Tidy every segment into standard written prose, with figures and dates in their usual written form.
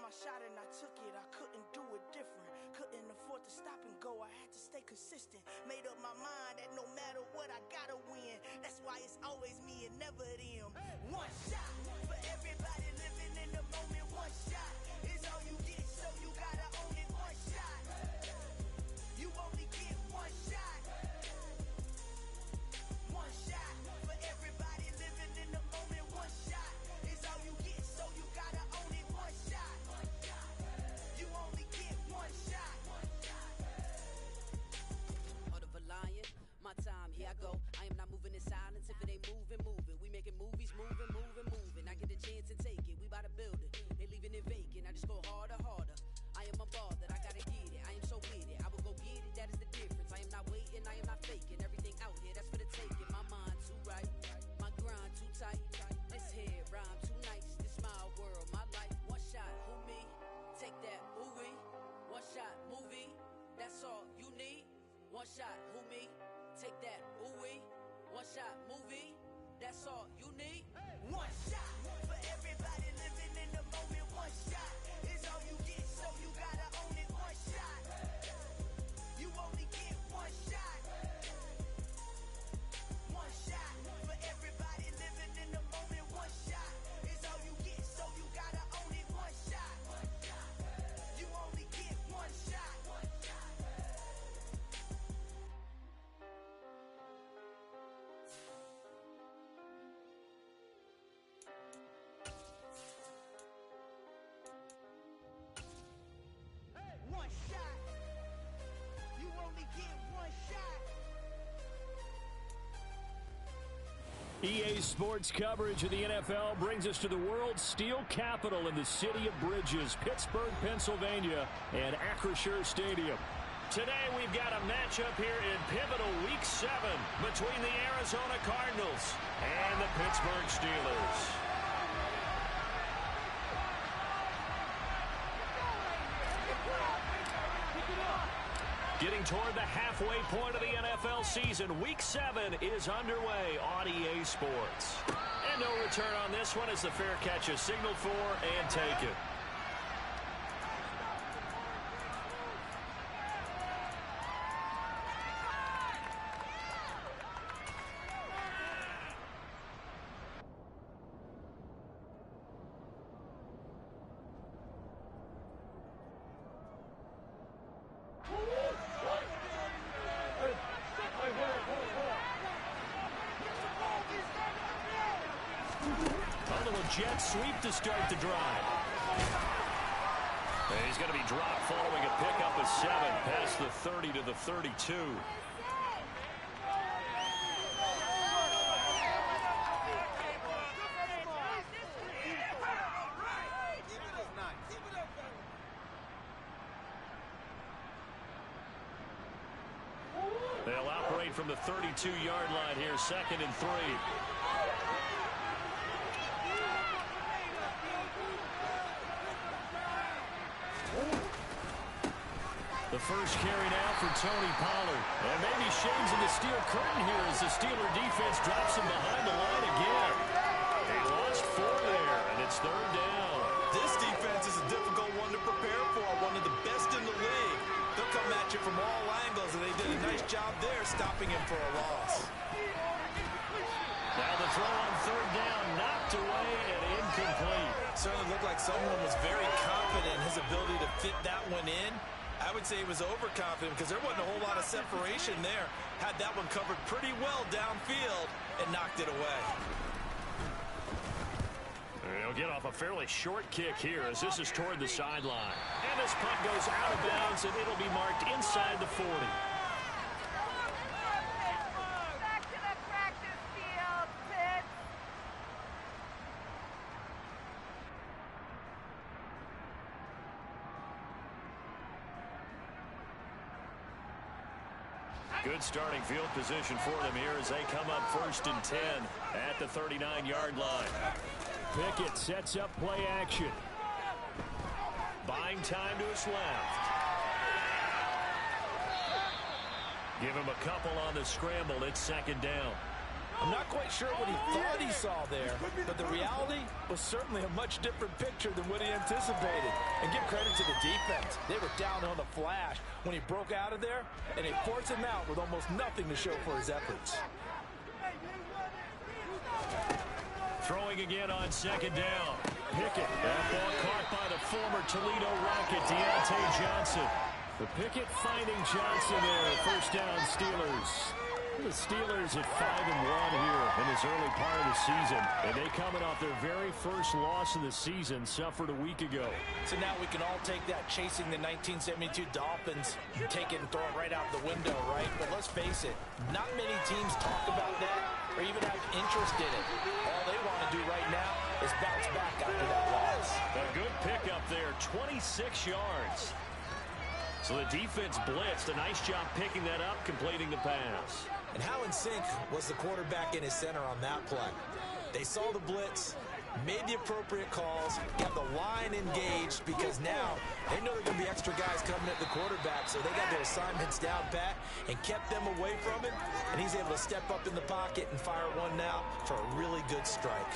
my shot and I took it. I couldn't do it different. Couldn't afford to stop and go. I had to stay consistent. Made up my mind that no matter what, I gotta win. That's why it's always me and never them. One shot for everybody living in the moment. One shot is all you get, so you gotta own it. One shot. You only get one shot. One shot for everybody living in the moment. One shot is all you get, so you gotta own it. One shot. You only get one shot. Heart of a lion, my time, here I go. I am not moving in silence. If it ain't moving, moving. We making movies, moving, moving, moving. I get a chance and take it. We bout to build it. They leaving it vacant. I just go harder, harder. I am a ball that I gotta get it. I am so with it. I will go get it. That is the difference. I am not waiting. I am not faking. Everything out here, that's for the taking. My mind too right. My grind too tight. This head rhyme too nice. This my world, my life. One shot, who me? Take that, ooh wee. One shot, movie. That's all you need. One shot, who me? Take that, ooh wee. One shot, movie. That's all you need. One shot for everybody living in the moment. One shot is all you get, so you gotta own it. One shot. You only get one shot. One shot for everybody living in the moment. One shot is all you get, so you gotta own it. One shot. You only get one shot. One shot. You only get one shot. EA Sports coverage of the NFL brings us to the world's steel capital in the city of bridges, Pittsburgh, Pennsylvania, and Acrisure Stadium. Today we've got a matchup here in pivotal Week 7 between the Arizona Cardinals and the Pittsburgh Steelers. Getting toward the halfway point of the NFL season, Week 7 is underway on EA Sports. And no return on this one as the fair catch is signaled for and taken. Jet sweep to start the drive. And he's going to be dropped following a pickup of 7 past the 30 to the 32. They'll operate from the 32-yard line here, 2nd and 3. The first carry now for Tony Pollard. And maybe shades in the steel curtain here as the Steeler defense drops him behind the line again. They lost 4 there, and it's 3rd down. This defense is a difficult one to prepare for, one of the best in the league. They'll come at you from all angles, and they did a nice job there stopping him for a loss. Now the throw on 3rd down, knocked away and incomplete. Certainly looked like someone was very confident in his ability to fit that one in. I would say he was overconfident because there wasn't a whole lot of separation there. Had that one covered pretty well downfield and knocked it away. He'll get off a fairly short kick here as this is toward the sideline. And this punt goes out of bounds, and it'll be marked inside the 40. Back to the practice field, Pitts. Good starting field position for them here as they come up 1st and 10 at the 39-yard line. Pickett sets up play action. Buying time to his left. Give him a couple on the scramble. It's 2nd down. I'm not quite sure what he thought he saw there, but the reality was certainly a much different picture than what he anticipated. And give credit to the defense. They were down on the flash when he broke out of there, and they forced him out with almost nothing to show for his efforts. Throwing again on second down. Pickett. That ball caught by the former Toledo Rocket, Deontay Johnson. The Pickett finding Johnson there. First down, Steelers. The Steelers at 5-1 here in this early part of the season. And they coming off their very first loss of the season, suffered a week ago. So now we can all take that chasing the 1972 Dolphins, take it and throw it right out the window, right? But let's face it, not many teams talk about that or even have interest in it. All they want to do right now is bounce back after that loss. A good pickup there, 26 yards. So the defense blitzed. A nice job picking that up, completing the pass. And how in sync was the quarterback in his center on that play? They saw the blitz, made the appropriate calls, got the line engaged because now they know there are going to be extra guys coming at the quarterback, so they got their assignments down pat and kept them away from him, and he's able to step up in the pocket and fire one now for a really good strike.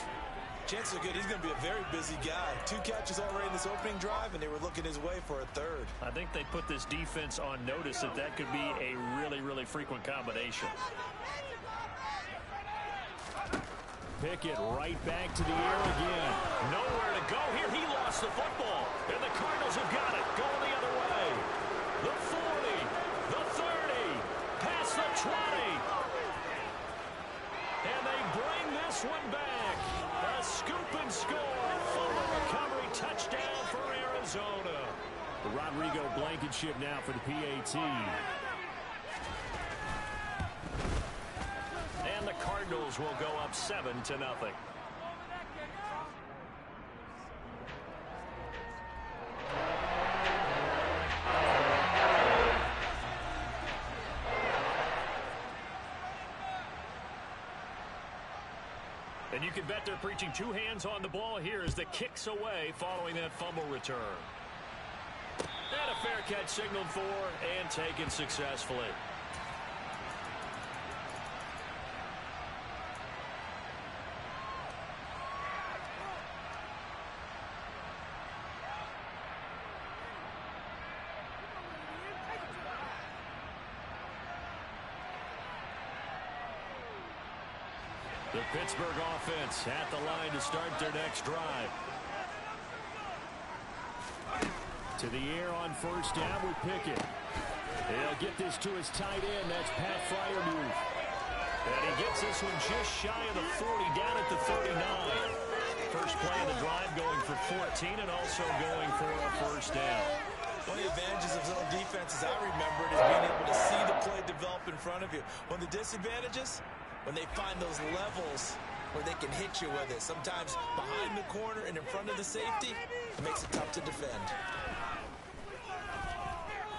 Chances are good he's going to be a very busy guy. 2 catches already in this opening drive, and they were looking his way for a third. I think they put this defense on notice that that could be a really, really frequent combination. Pickett right back to the air again. Nowhere to go here. He lost the football, and the Cardinals have got it. Going the other way. The 40, the 30, past the 20. And they bring this one back. A scoop and score. Fumble recovery. Touchdown for Arizona. The Rodrigo Blankenship now for the PAT. And the Cardinals will go up 7-0. And you can bet they're preaching 2 hands on the ball here as the kick's away following that fumble return. And a fair catch signaled for and taken successfully. The Pittsburgh offense at the line to start their next drive. To the air on first down with Pickett. He'll get this to his tight end. That's Pat Freiermuth. And he gets this one just shy of the 40, down at the 39. First play of the drive going for 14 and also going for a first down. One of the advantages of zone defense, as I remember it, is being able to see the play develop in front of you. One of the disadvantages, when they find those levels where they can hit you with it. Sometimes behind the corner and in front of the safety, it makes it tough to defend.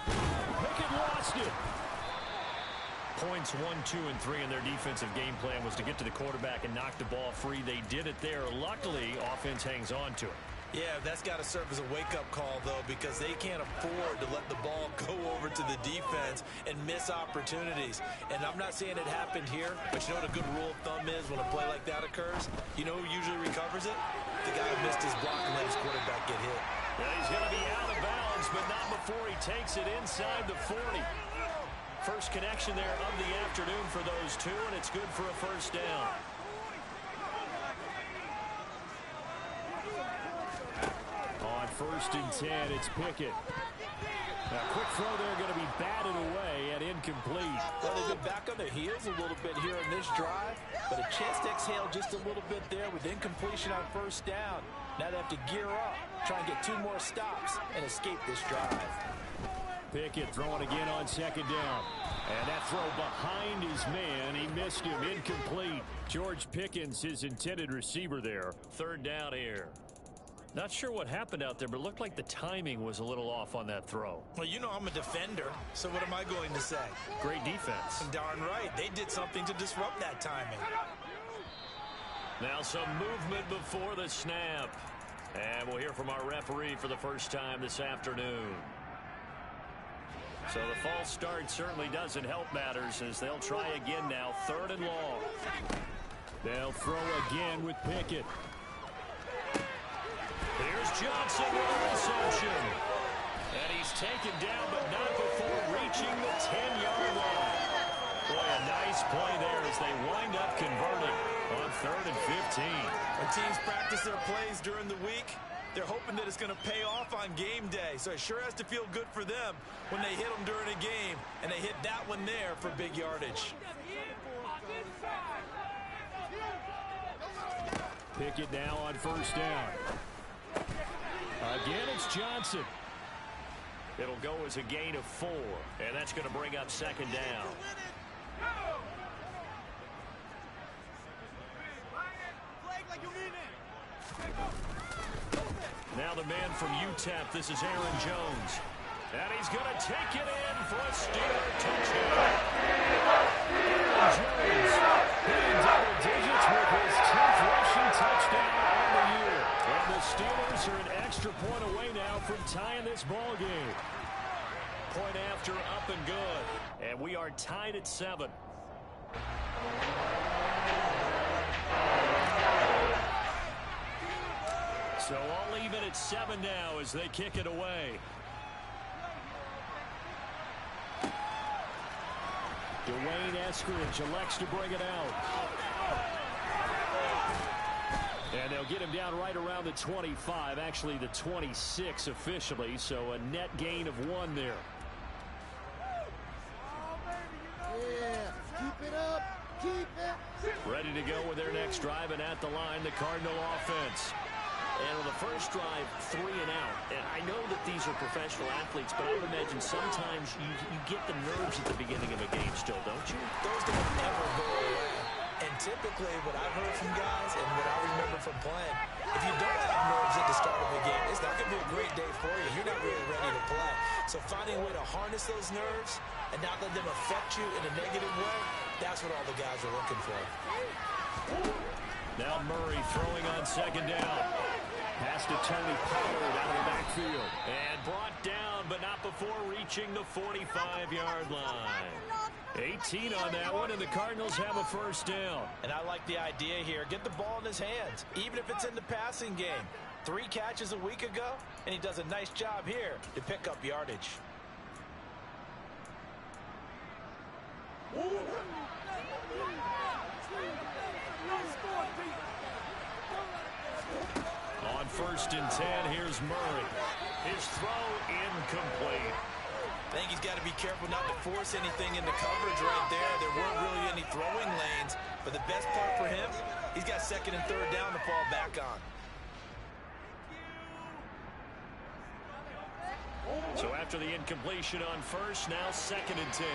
Pickett lost it. Points 1, 2, and 3 in their defensive game plan was to get to the quarterback and knock the ball free. They did it there. Luckily, offense hangs on to it. Yeah, that's got to serve as a wake-up call, though, because they can't afford to let the ball go over to the defense and miss opportunities. And I'm not saying it happened here, but you know what a good rule of thumb is when a play like that occurs? You know who usually recovers it? The guy who missed his block and let his quarterback get hit. Yeah, he's going to be out of bounds, but not before he takes it inside the 40. First connection there of the afternoon for those two, and it's good for a first down. On 1st and 10, it's Pickett. A quick throw there going to be batted away and incomplete. Well, they've been back on their heels a little bit here in this drive, but a chance to exhale just a little bit there with incompletion on first down. Now they have to gear up, try and get 2 more stops and escape this drive. Pickett throwing again on 2nd down. And that throw behind his man. He missed him. Incomplete. George Pickens, his intended receiver there. 3rd down here. Not sure what happened out there, but it looked like the timing was a little off on that throw. Well, you know I'm a defender, so what am I going to say? Great defense. Darn right. They did something to disrupt that timing. Now some movement before the snap. And we'll hear from our referee for the first time this afternoon. So the false start certainly doesn't help matters as they'll try again now. 3rd and long. They'll throw again with Pickett. Here's Johnson with a reception. And he's taken down, but not before reaching the 10-yard line. Boy, a nice play there as they wind up converting on 3rd and 15. When teams practice their plays during the week, they're hoping that it's going to pay off on game day. So it sure has to feel good for them when they hit them during a game, and they hit that one there for big yardage. Pickett now on 1st down. Again, it's Johnson. It'll go as a gain of 4, and that's going to bring up 2nd down. Now the man from UTEP, this is Aaron Jones. And he's going to take it in for a Steeler touchdown. Aaron Jones hitting double digits with his 10th rushing touchdown on the year. And the Steelers are an extra point away now from tying this ball game. Point after, up and good. And we are tied at 7. So all even at 7 now as they kick it away. Dwayne Eskridge elects to bring it out. And they'll get him down right around the 25, actually the 26 officially, so a net gain of 1 there. Yeah, keep it up, keep it. Ready to go with their next drive, and at the line, the Cardinal offense. And on the first drive, 3 and out. And I know that these are professional athletes, but I would imagine sometimes you get the nerves at the beginning of a game still, don't you? Those don't ever go away. And typically what I've heard from guys and what I remember from playing, if you don't have nerves at the start of a game, it's not going to be a great day for you. You're not really ready to play. So finding a way to harness those nerves and not let them affect you in a negative way, that's what all the guys are looking for. Now Murray throwing on 2nd down. Pass to Tony Pollard out of the backfield. And brought down, but not before reaching the 45-yard line. 18 on that one, and the Cardinals have a 1st down. And I like the idea here. Get the ball in his hands, even if it's in the passing game. 3 catches a week ago, and he does a nice job here to pick up yardage. On 1st and 10, here's Murray. His throw incomplete. I think he's got to be careful not to force anything into coverage right there. There weren't really any throwing lanes, but the best part for him, he's got 2nd and 3rd down to fall back on. So after the incompletion on 1st, now 2nd and 10.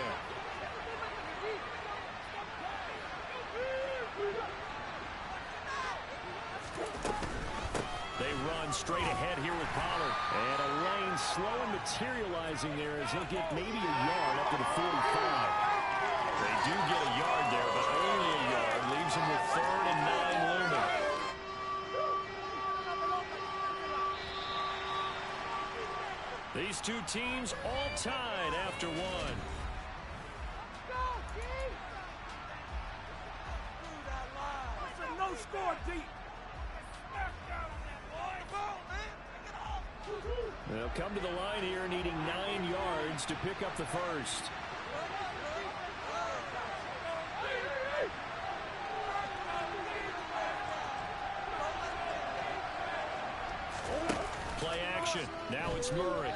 They run straight ahead here with Pollard. And a lane slow and materializing there as he'll get maybe a yard up to the 45. They do get a yard there, but only a yard. Leaves him with 3rd and 9 looming. These two teams all tied after 1. No score deep. They'll come to the line here needing 9 yards to pick up the 1st. Play action. Now it's Murray.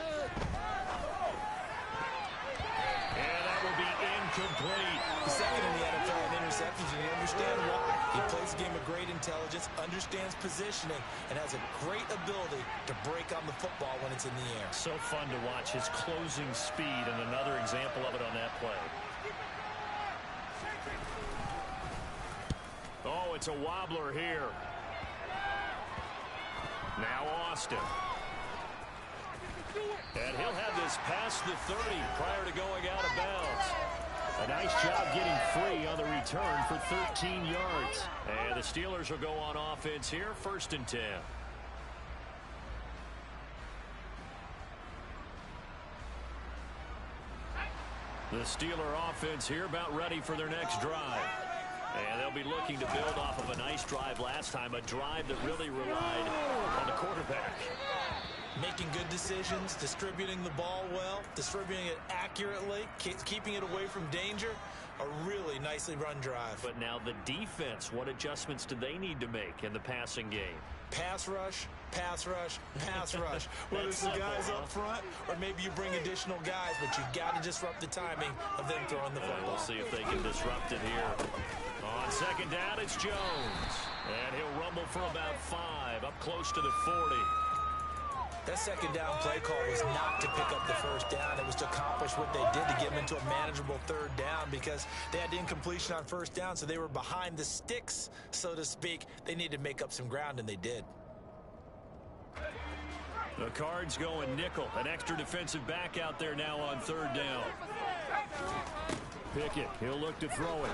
And that will be incomplete. The 2nd in the NFL in interceptions, and you understand why. He plays a game of great intelligence, understands positioning, and has a great ability to break on the football when it's in the air. So fun to watch his closing speed, and another example of it on that play. Oh, it's a wobbler here. Now Austin. And he'll have this past the 30 prior to going out of bounds. A nice job getting free on the return for 13 yards. And the Steelers will go on offense here, 1st and 10. The Steeler offense here about ready for their next drive. And they'll be looking to build off of a nice drive last time, a drive that really relied on the quarterback. Making good decisions, distributing the ball well, distributing it accurately, keeping it away from danger. A really nicely run drive. But now the defense, what adjustments do they need to make in the passing game? Pass rush, pass rush, pass rush. Whether it's the guys up front or maybe you bring additional guys, but you got to disrupt the timing of them throwing the football. We'll see if they can disrupt it here. On second down, it's Jones. And he'll rumble for about 5, up close to the 40. That second down play call was not to pick up the first down. It was to accomplish what they did to get them into a manageable third down because they had incompletion on first down, so they were behind the sticks, so to speak. They needed to make up some ground, and they did. The Cards going nickel. An extra defensive back out there now on third down. Pickett, he'll look to throw it.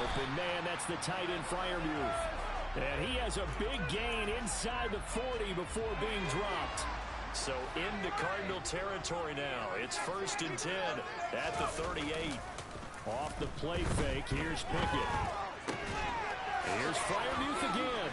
Open man, that's the tight end Freiermuth. And he has a big gain inside the 40 before being dropped. So into Cardinal territory now. It's 1st and 10 at the 38. Off the play fake, here's Pickett. Here's Freiermuth again.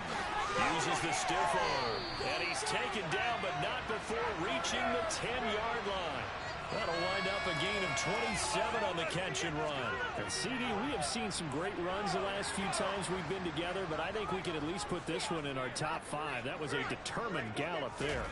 Uses the stiff arm. And he's taken down, but not before reaching the 10-yard line. That'll wind up a gain of 27 on the catch and run. And CD, we have seen some great runs the last few times we've been together, but I think we can at least put this one in our top 5. That was a determined gallop there.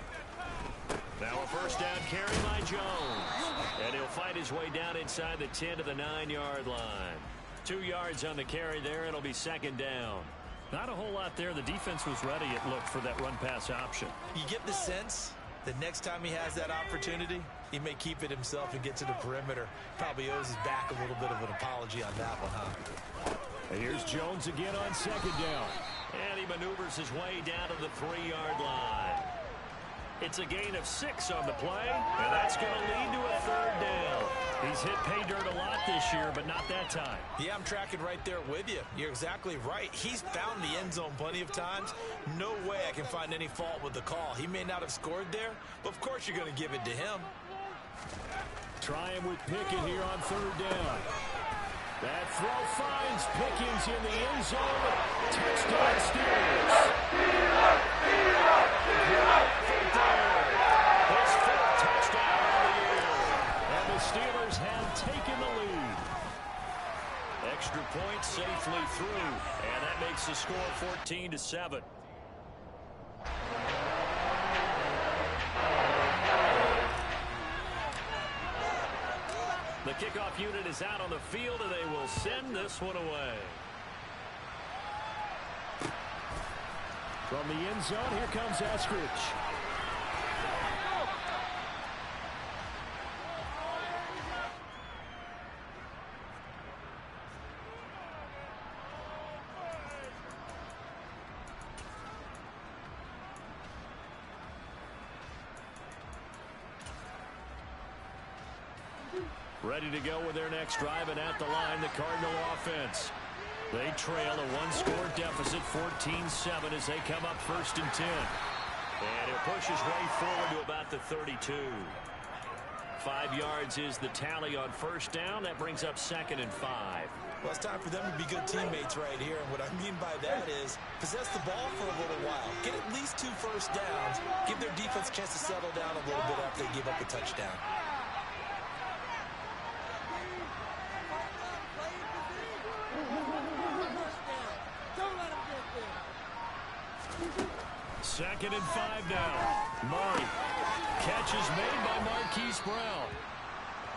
Now a first down carry by Jones. And he'll fight his way down inside the 10 to the 9-yard line. 2 yards on the carry there. It'll be second down. Not a whole lot there. The defense was ready, it looked, for that run-pass option. You get the sense that next time he has that opportunity, he may keep it himself and get to the perimeter. Probably owes his back a little bit of an apology on that one, huh? And here's Jones again on second down. And he maneuvers his way down to the 3-yard line. It's a gain of 6 on the play, and that's going to lead to a third down. He's hit pay dirt a lot this year, but not that time. Yeah, I'm tracking right there with you. You're exactly right. He's found the end zone plenty of times. No way I can find any fault with the call. He may not have scored there, but of course you're going to give it to him. Trying with Pickett here on third down. That throw finds Pickens in the end zone. Touchdown Steelers. His 4th touchdown of the year. And the Steelers have taken the lead. Extra point safely through. And that makes the score 14-7. The kickoff unit is out on the field, and they will send this one away. From the end zone, here comes Eskridge. Ready to go with their next drive, and at the line, the Cardinal offense. They trail a 1-score deficit, 14-7, as they come up 1st and 10. And he'll push his way forward to about the 32. 5 yards is the tally on first down. That brings up 2nd and 5. Well, it's time for them to be good teammates right here. And what I mean by that is possess the ball for a little while. Get at least 2 first downs. Give their defense a chance to settle down a little bit after they give up a touchdown. Second and 5 now. Murray. Catch is made by Marquise Brown.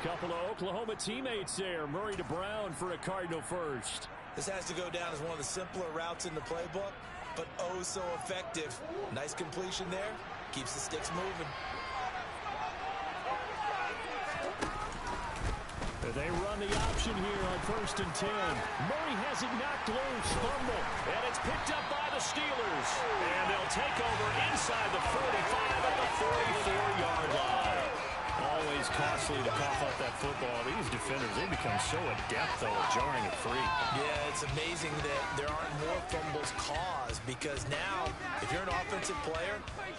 Couple of Oklahoma teammates there. Murray to Brown for a Cardinal first. This has to go down as one of the simpler routes in the playbook, but oh so effective. Nice completion there. Keeps the sticks moving. They run the option here on 1st and 10. Murray has it knocked loose. Fumble. And it's picked up by the Steelers. And they'll take over inside the 45 at the 44-yard line. Always costly to cough up that football. These defenders, they become so adept, though, at jarring it free. Yeah, it's amazing that there aren't more fumbles caused because now, if you're an offensive player,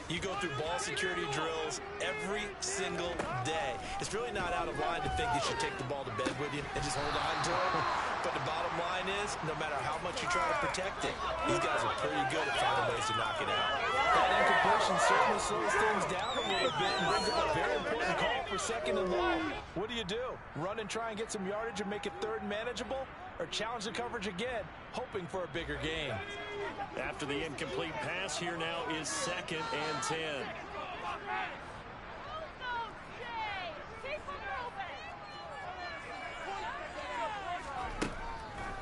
you go through ball security drills every single day. It's really not out of line to think you should take the ball to bed with you and just hold on to it. But the bottom line is, no matter how much you try to protect it, these guys are pretty good at finding ways to knock it out. That incompletion certainly slows things down a little bit and brings up a very important call for second and long. What do? Run and try and get some yardage and make it third and manageable? Or challenge the coverage again, hoping for a bigger gain? After the incomplete pass, here now is 2nd and 10.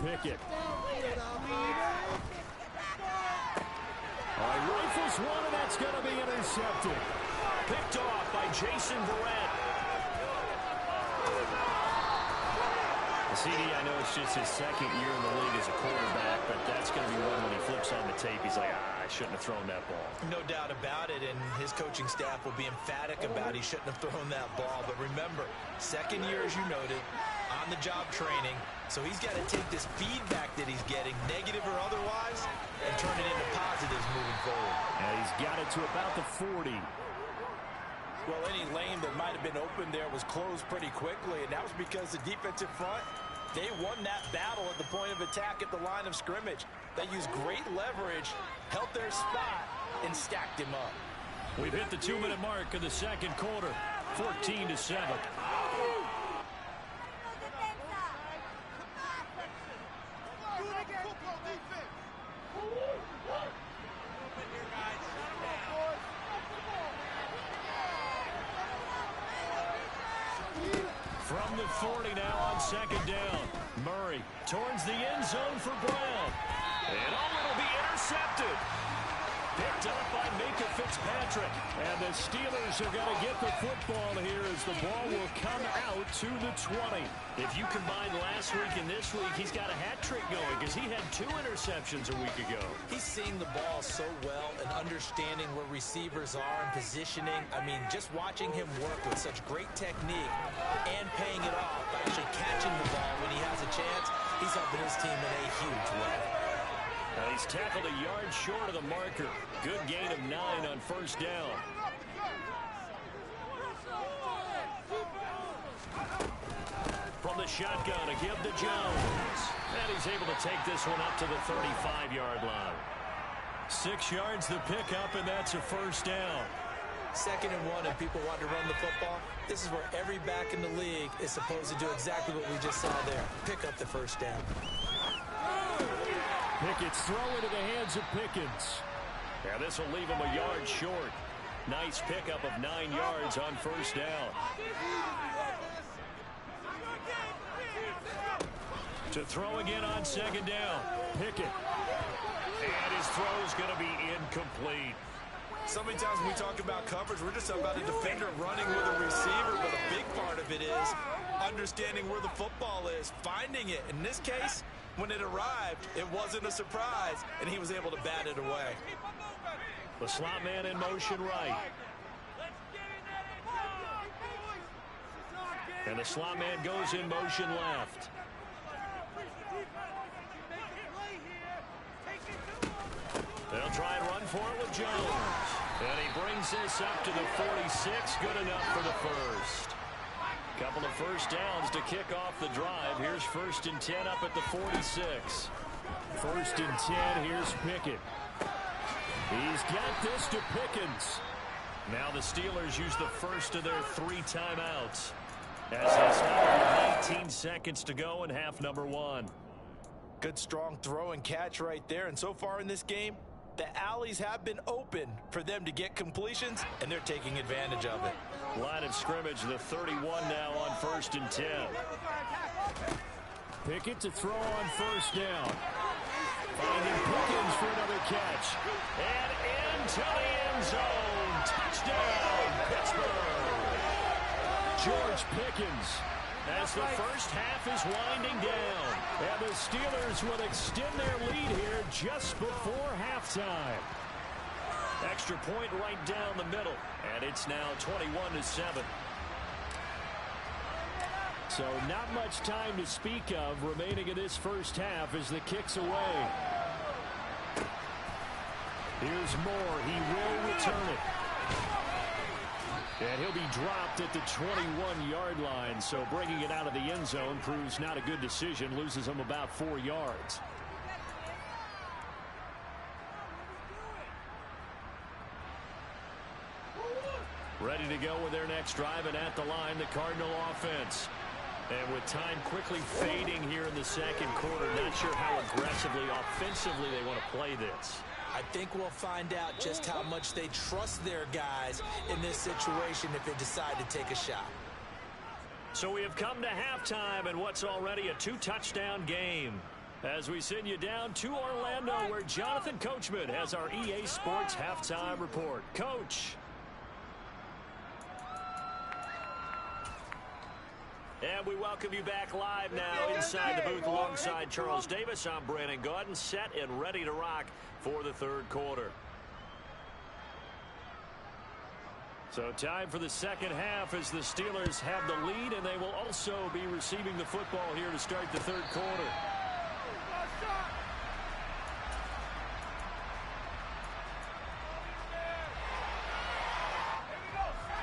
Pickett. All right, rifles one, and that's going to be intercepted. Picked off by Jason Verrett. CD, I know it's just his 2nd year in the league as a quarterback, but that's going to be one when he flips on the tape. He's like, I shouldn't have thrown that ball. No doubt about it, and his coaching staff will be emphatic about he shouldn't have thrown that ball. But remember, 2nd year, as you noted, on-the-job training, so he's got to take this feedback that he's getting, negative or otherwise, and turn it into positives moving forward. And he's got it to about the 40. Well, any lane that might have been open there was closed pretty quickly, and that was because the defensive front, they won that battle at the point of attack at the line of scrimmage. They used great leverage, held their spot, and stacked him up. We've hit the 2-minute mark of the 2nd quarter, 14-7. From the 40 now on 2nd down. Murray towards the end zone for Brown. And it'll be intercepted. Picked up by Minka Fitzpatrick. And the Steelers are going to get the football here as the ball will come out to the 20. If you combine last week and this week, he's got a hat trick going because he had 2 interceptions a week ago. He's seeing the ball so well and understanding where receivers are and positioning. I mean, just watching him work with such great technique and paying it off by actually catching the ball when he has a chance, he's helping his team in a huge way. Now he's tackled a yard short of the marker. Good gain of 9 on 1st down. From the shotgun, a give to Jones. And he's able to take this one up to the 35-yard line. 6 yards the pickup, and that's a 1st down. 2nd and 1, and people want to run the football. This is where every back in the league is supposed to do exactly what we just saw there. Pick up the 1st down. Pickett's throw into the hands of Pickens. Yeah, this will leave him a yard short. Nice pickup of 9 yards on 1st down. To throw again on 2nd down. Pickett. And his throw's going to be incomplete. So many times when we talk about coverage, we're just talking about a defender running with a receiver, but a big part of it is understanding where the football is, finding it. In this case, when it arrived, it wasn't a surprise, and he was able to bat it away. The slot man in motion right. And the slot man goes in motion left. They'll try and run for it with Jones. And he brings this up to the 46. Good enough for the 1st. Couple of 1st downs to kick off the drive. Here's 1st and 10 up at the 46. 1st and 10. Here's Pickett. He's got this to Pickens. Now the Steelers use the 1st of their 3 timeouts. As they stop with 19 seconds to go in half number 1. Good strong throw and catch right there. And so far in this game, the alleys have been open for them to get completions, and they're taking advantage of it. Line of scrimmage, the 31 now on 1st and 10. Pickett to throw on 1st down. Finding Pickens for another catch. And into the end zone. Touchdown, Pittsburgh. George Pickens, as the 1st half is winding down. And the Steelers will extend their lead here just before halftime. Extra point right down the middle. And it's now 21-7. So not much time to speak of remaining in this 1st half as the kick's away. Here's Moore. He will return it. And he'll he'll be dropped at the 21-yard line. So bringing it out of the end zone proves not a good decision. Loses him about 4 yards. Ready to go with their next drive, and at the line, the Cardinal offense. And with time quickly fading here in the second quarter, not sure how aggressively, offensively they want to play this. I think we'll find out just how much they trust their guys in this situation if they decide to take a shot. So we have come to halftime in what's already a 2-touchdown game. As we send you down to Orlando, where Jonathan Coachman has our EA Sports halftime report. Coach. And we welcome you back live now inside the booth alongside Charles Davis. I'm Brandon Gaudin, set and ready to rock for the third quarter. So time for the second half as the Steelers have the lead, and they will also be receiving the football here to start the third quarter.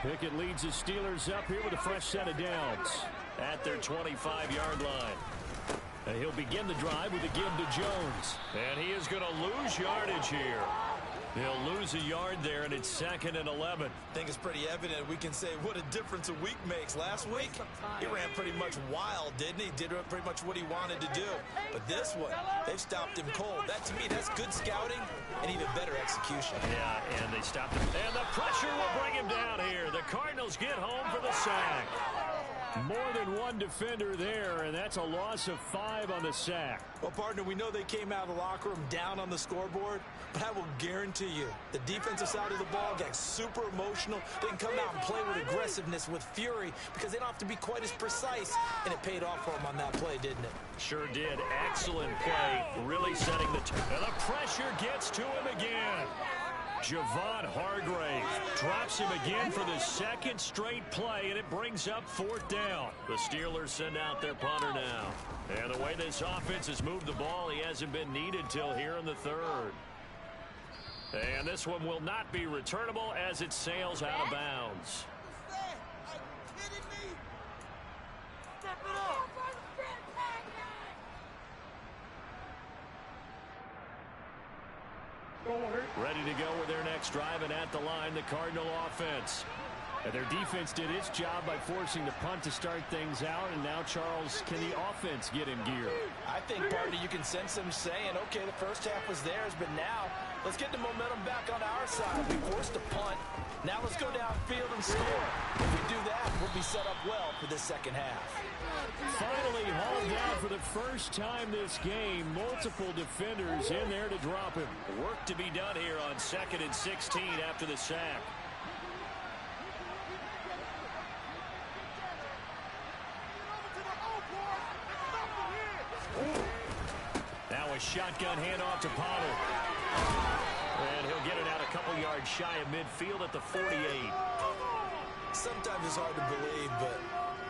Pickett leads the Steelers up here with a fresh set of downs at their 25-yard line. And he'll begin the drive with a give to Jones. And he is going to lose yardage here. He'll lose a yard there, and it's 2nd and 11. I think it's pretty evident. We can say what a difference a week makes. Last week, he ran pretty much wild, didn't he? Did pretty much what he wanted to do. But this one, they've stopped him cold. That, to me, that's good scouting and even better execution. Yeah, and they stopped him. And the pressure will bring him down here. The Cardinals get home for the sack. More than one defender there, and that's a loss of 5 on the sack. Well, partner, we know they came out of the locker room down on the scoreboard, but I will guarantee you the defensive side of the ball got super emotional. They can come out and play with aggressiveness, with fury, because they don't have to be quite as precise, and it paid off for them on that play, didn't it? Sure did. Excellent play, really setting the tone. And the pressure gets to him again. Javon Hargrave drops him again for the second straight play, and it brings up 4th down. The Steelers send out their punter now. And the way this offense has moved the ball, he hasn't been needed till here in the third. And this one will not be returnable as it sails out of bounds. Ready to go with their next drive, and at the line, the Cardinal offense. And their defense did its job by forcing the punt to start things out, and now, Charles, can the offense get in gear? I think, partner, you can sense them saying, okay, the first half was theirs, but now let's get the momentum back on our side. We forced a punt. Now let's go downfield and score. If we do that, we'll be set up well for the second half. Finally hauled down for the first time this game. Multiple defenders in there to drop him. Work to be done here on 2nd and 16 after the sack. Now a shotgun handoff to Pollard. And he'll get it out a couple yards shy of midfield at the 48. Sometimes it's hard to believe, but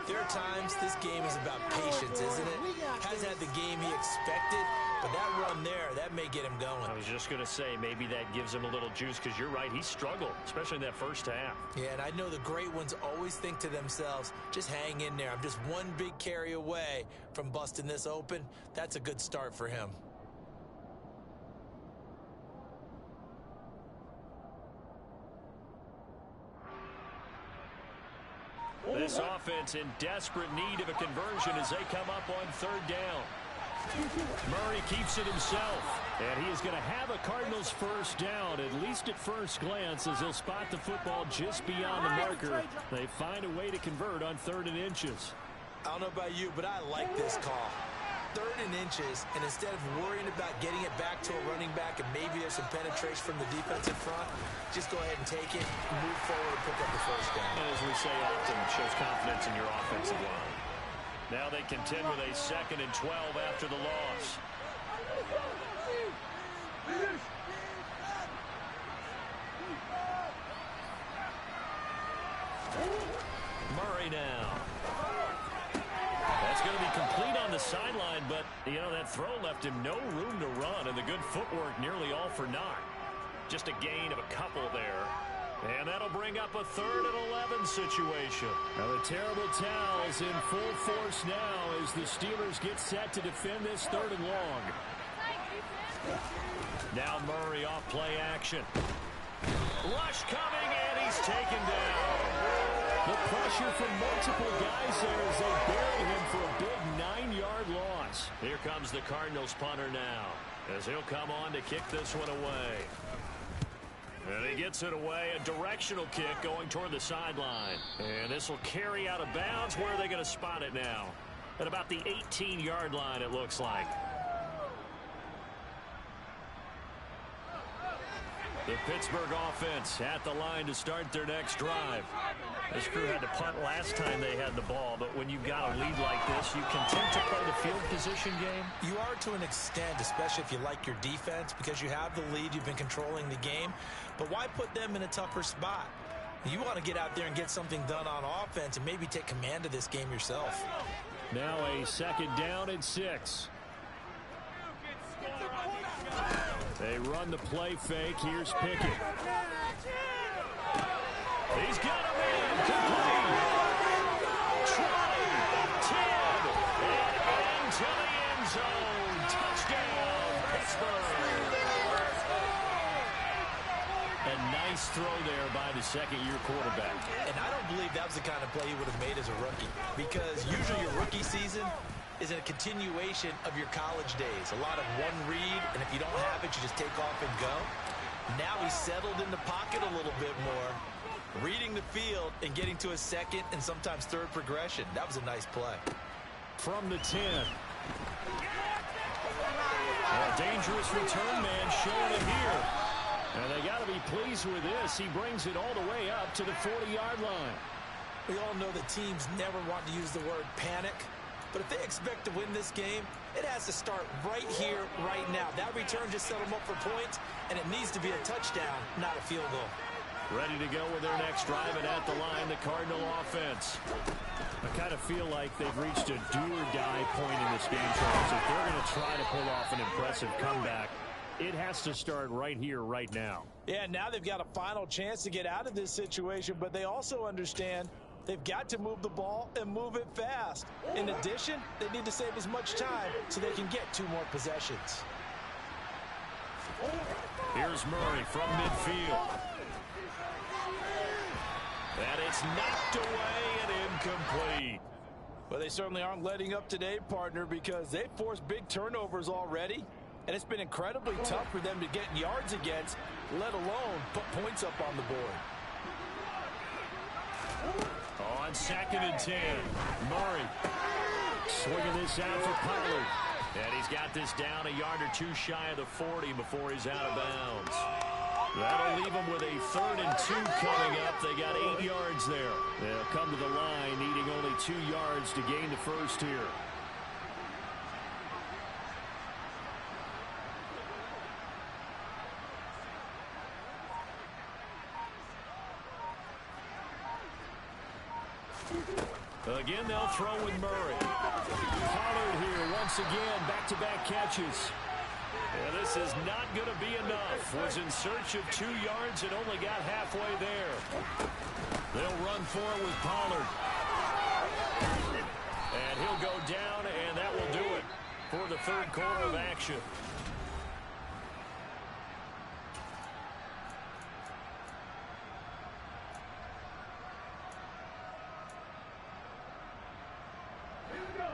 there are times this game is about patience, isn't it? Hasn't had the game he expected, but that run there, that may get him going. I was just going to say, maybe that gives him a little juice, because you're right, he struggled, especially in that first half. Yeah, and I know the great ones always think to themselves, just hang in there. I'm just one big carry away from busting this open. That's a good start for him. This offense in desperate need of a conversion as they come up on 3rd down. Murray keeps it himself, and he is going to have a Cardinals first down, at least at first glance, as he'll spot the football just beyond the marker. They find a way to convert on 3rd and inches. I don't know about you, but I like this call. 3rd and inches, and instead of worrying about getting it back to a running back and maybe there's some penetration from the defensive front, just go ahead and take it, move forward, and pick up the first down. As we say often, it shows confidence in your offensive line. Now they contend with a 2nd and 12 after the loss. Murray now. That's going to be complete on the sideline, but, you know, that throw left him no room to run, and the good footwork nearly all for naught. Just a gain of a couple there. And that'll bring up a 3rd and 11 situation. Now the terrible towels in full force now as the Steelers get set to defend this 3rd and long. Now Murray off play action. Rush coming, and he's taken down. The pressure from multiple guys there as they bury him for a big 9-yard loss. Here comes the Cardinals punter now as he'll come on to kick this one away. And he gets it away, a directional kick going toward the sideline. And this will carry out of bounds. Where are they going to spot it now? At about the 18-yard line, it looks like. The Pittsburgh offense at the line to start their next drive. This crew had to punt last time they had the ball, but when you've got a lead like this, you continue to play the field position game. You are to an extent, especially if you like your defense, because you have the lead, you've been controlling the game. But why put them in a tougher spot? You want to get out there and get something done on offense and maybe take command of this game yourself. Now a 2nd down and 6. They run the play fake. Here's Pickett. He's got him in. Complete. 20, 10, and into the end zone. Touchdown, Pittsburgh. A nice throw there by the 2nd-year quarterback. And I don't believe that was the kind of play he would have made as a rookie, because usually your rookie season is a continuation of your college days. A lot of one read, and if you don't have it, you just take off and go. Now he's settled in the pocket a little bit more, reading the field and getting to a 2nd and sometimes 3rd progression. That was a nice play. From the 10. A dangerous return man showing it here. And they got to be pleased with this. He brings it all the way up to the 40-yard line. We all know that teams never want to use the word panic. But if they expect to win this game, it has to start right here, right now. That return just set them up for points, and it needs to be a touchdown, not a field goal. Ready to go with their next drive, and at the line, the Cardinal offense. I kind of feel like they've reached a do-or-die point in this game, Charles. If they're going to try to pull off an impressive comeback, it has to start right here, right now. Yeah, now they've got a final chance to get out of this situation, but they also understand they've got to move the ball and move it fast. In addition, they need to save as much time so they can get 2 more possessions. Here's Murray from midfield. And it's knocked away and incomplete. Well, they certainly aren't letting up today, partner, because they've forced big turnovers already. And it's been incredibly tough for them to get yards against, let alone put points up on the board. On 2nd and 10, Murray swinging this out for Pollard. And he's got this down a yard or 2 shy of the 40 before he's out of bounds. That'll leave them with a 3rd and 2 coming up. They got 8 yards there. They'll come to the line needing only 2 yards to gain the first here. Again, they'll throw with Murray. Pollard here once again, back-to-back catches. And this is not going to be enough. Was in search of 2 yards and only got halfway there. They'll run for it with Pollard. And he'll go down, and that will do it for the 3rd quarter of action.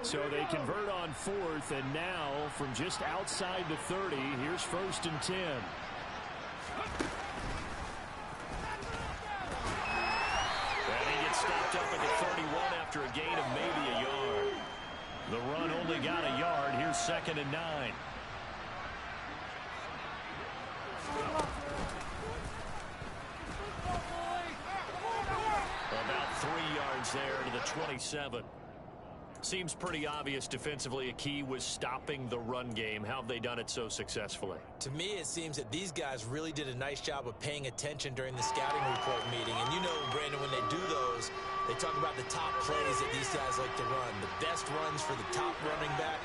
So they convert on 4th, and now from just outside the 30, here's 1st and 10. And he gets stopped up at the 31 after a gain of maybe a yard. The run only got a yard. Here's 2nd and 9. About 3 yards there to the 27. Seems pretty obvious defensively a key was stopping the run game. How have they done it so successfully? To me, it seems that these guys really did a nice job of paying attention during the scouting report meeting. And you know, Brandon, when they do those, they talk about the top plays that these guys like to run. The best runs for the top running back,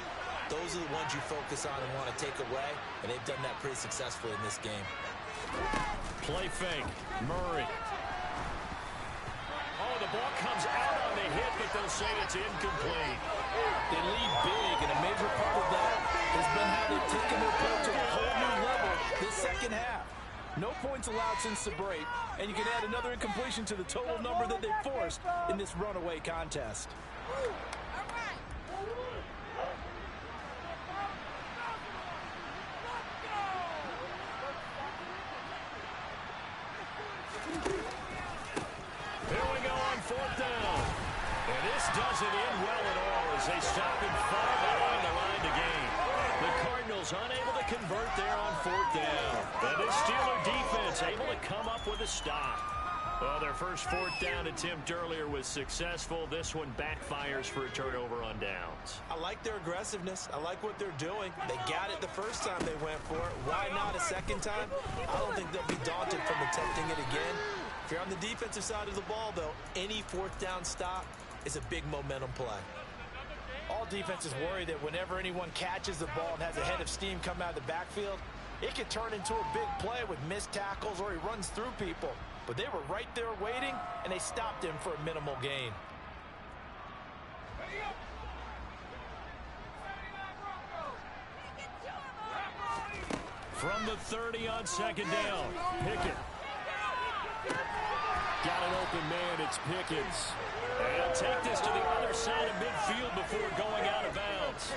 those are the ones you focus on and want to take away. And they've done that pretty successfully in this game. Play fake. Murray. comes out on the hit, but they'll say it's incomplete. They lead big, and a major part of that has been how they've taken their play to a whole new level this second half. No points allowed since the break, and you can add another incompletion to the total number that they forced in this runaway contest. Here we go on fourth down. And this doesn't end well at all as they stop him far behind the line to gain. The Cardinals unable to convert there on fourth down. And the Steeler defense able to come up with a stop. Well, their first fourth down attempt earlier was successful. This one backfires for a turnover on downs. I like their aggressiveness. I like what they're doing. They got it the first time they went for it. Why not a second time? I don't think they'll be daunted from attempting it again. If you're on the defensive side of the ball, though, any fourth down stop is a big momentum play. All defenses worry that whenever anyone catches the ball and has a head of steam come out of the backfield, it could turn into a big play with missed tackles or he runs through people. But they were right there waiting, and they stopped him for a minimal gain. From the 30 on second down, Pickett. Got an open man, it's Pickens. And he'll take this to the other side of midfield before going out of bounds.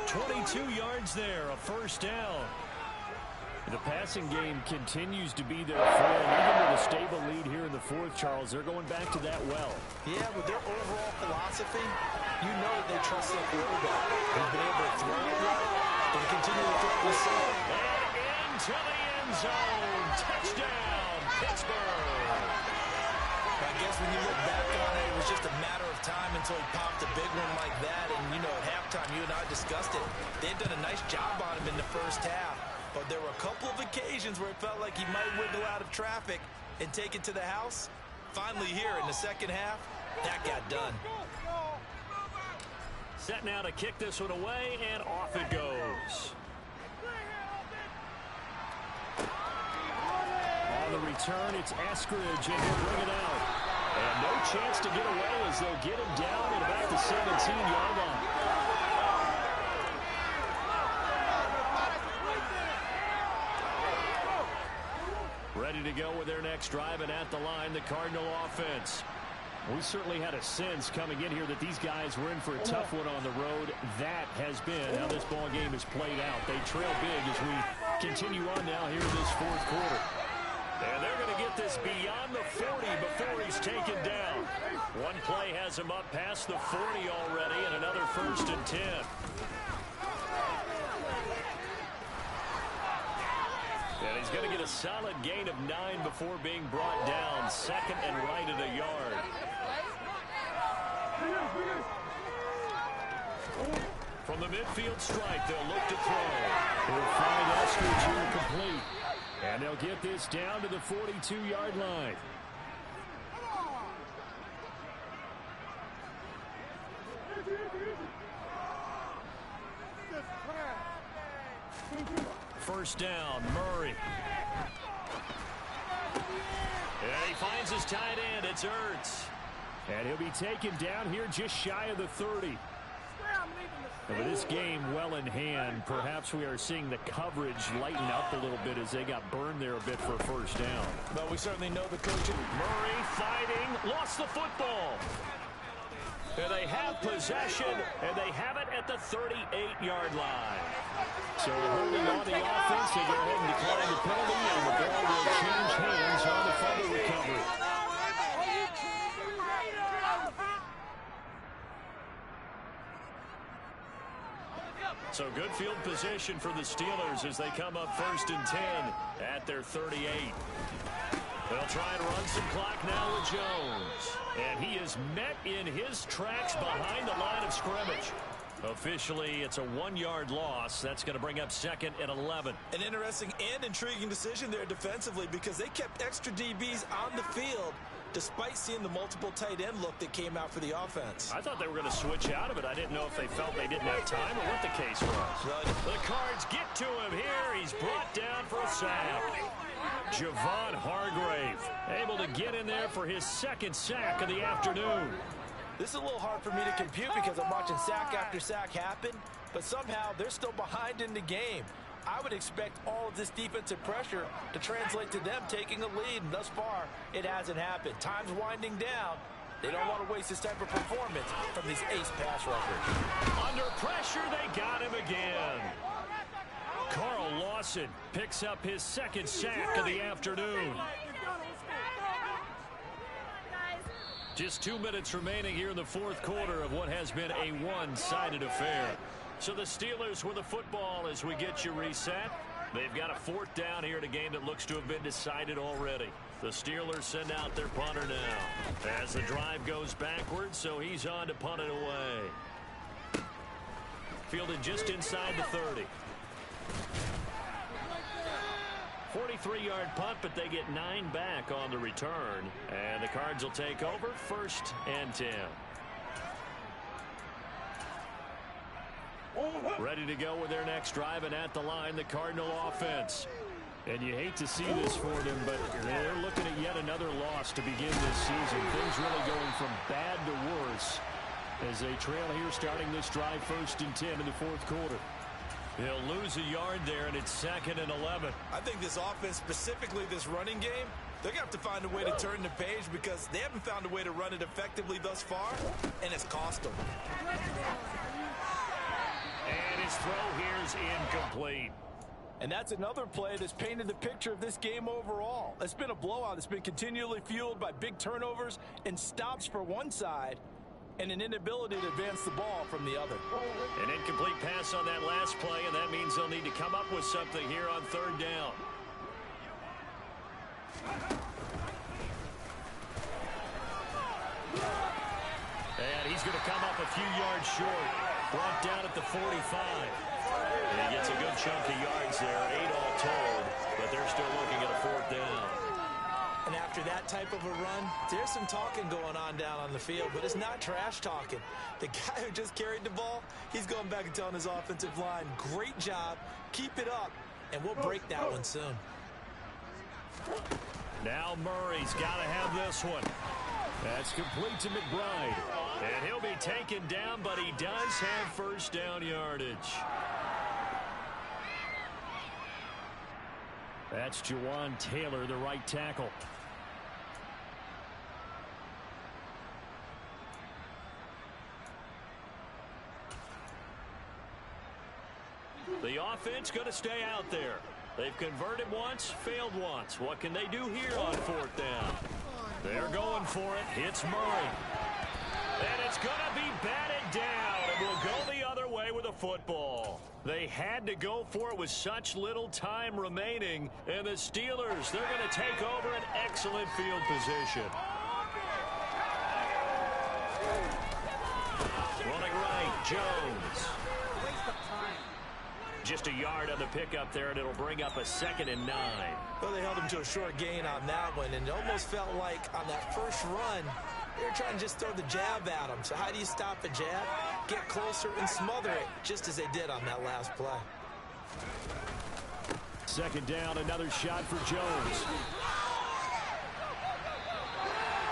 22 yards there, a first down. The passing game continues to be their friend. Even with a stable lead here in the fourth, Charles, they're going back to that well. Yeah, with their overall philosophy, you know that they trust their quarterback. He's been able to throw it right and continue to throw the same. And into the end zone. Touchdown, Pittsburgh. I guess when you look back on it, it was just a matter of time until he popped a big one like that. And, you know, at halftime, you and I discussed it. They've done a nice job on him in the first half. But there were a couple of occasions where it felt like he might wiggle out of traffic and take it to the house. Finally here in the second half, that got done. Set now to kick this one away, and off it goes. On the return, it's Eskridge, and he'll bring it out. And no chance to get away as they'll get him down at about the 17-yard line. Ready to go with their next drive, and at the line, the Cardinal offense. We certainly had a sense coming in here that these guys were in for a tough one on the road. That has been how this ball game has played out. They trail big as we continue on now here in this fourth quarter. And they're going to get this beyond the 40 before he's taken down. One play has him up past the 40 already, and another 1st and 10. And he's going to get a solid gain of 9 before being brought down. 2nd and right at a yard. From the midfield strike, they'll look to throw. He'll find Eskridge here complete. And they'll get this down to the 42-yard line. First down, Murray. And he finds his tight end. It's Ertz. And he'll be taken down here just shy of the 30. And with this game well in hand, perhaps we are seeing the coverage lighten up a little bit as they got burned there a bit for a first down. But we certainly know the coaching. Murray fighting, lost the football. And they have possession, and they have it at the 38-yard line. So holding on the offense, they go ahead and decline the penalty, and the ball will change hands on the fumble recovery. So good field position for the Steelers as they come up 1st and 10 at their 38. They'll try and run some clock now with Jones. And he is met in his tracks behind the line of scrimmage. Officially, it's a 1-yard loss. That's going to bring up 2nd and 11. An interesting and intriguing decision there defensively because they kept extra DBs on the field despite seeing the multiple tight end look that came out for the offense. I thought they were going to switch out of it. I didn't know if they felt they didn't have time or what the case was. The Cards get to him here. He's brought down for a sack. Javon Hargrave able to get in there for his second sack of the afternoon. This is a little hard for me to compute because I'm watching sack after sack happen, but somehow they're still behind in the game. I would expect all of this defensive pressure to translate to them taking a lead, and thus far, it hasn't happened. Time's winding down. They don't want to waste this type of performance from these ace pass rushers. Under pressure, they got him again. Carl Lawson picks up his second sack of the afternoon. Just 2 minutes remaining here in the fourth quarter of what has been a one-sided affair. So the Steelers with the football as we get you reset. They've got a fourth down here in a game that looks to have been decided already. The Steelers send out their punter now as the drive goes backwards, so he's on to punt it away. Fielded just inside the 30. 43-yard punt, but they get 9 back on the return. And the Cards will take over 1st and 10. Ready to go with their next drive, and at the line, the Cardinal offense. And you hate to see this for them, but they're looking at yet another loss to begin this season. Things really going from bad to worse as they trail here starting this drive 1st and 10 in the fourth quarter. They'll lose a yard there, and it's 2nd and 11. I think this offense, specifically this running game, they're going to have to find a way to turn the page because they haven't found a way to run it effectively thus far, and it's cost them. And his throw here is incomplete. And that's another play that's painted the picture of this game overall. It's been a blowout. It's been continually fueled by big turnovers and stops for one side and an inability to advance the ball from the other. An incomplete pass on that last play, and that means they'll need to come up with something here on 3rd down. And he's going to come up a few yards short. Brought down at the 45. And he gets a good chunk of yards there, 8 all told, but they're still looking at a 4th down. And after that type of a run, there's some talking going on down on the field, but it's not trash talking. The guy who just carried the ball, he's going back and telling his offensive line, great job, keep it up, and we'll break that one soon. Now Murray's got to have this one. That's complete to McBride. And he'll be taken down, but he does have 1st down yardage. That's Jawan Taylor, the right tackle. The offense going to stay out there. They've converted once, failed once. What can they do here on 4th down? They're going for it. Hits Murray. And it's going to be batted down, and will go the other way with a football. They had to go for it with such little time remaining, and the Steelers, they're going to take over an excellent field position. Running right, Jones. Just a yard on the pickup there, and it'll bring up a 2nd and 9. Well, they held him to a short gain on that one, and it almost felt like on that first run, they were trying to just throw the jab at him. So how do you stop a jab? Get closer and smother it, just as they did on that last play. 2nd down, another shot for Jones.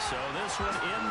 So this one in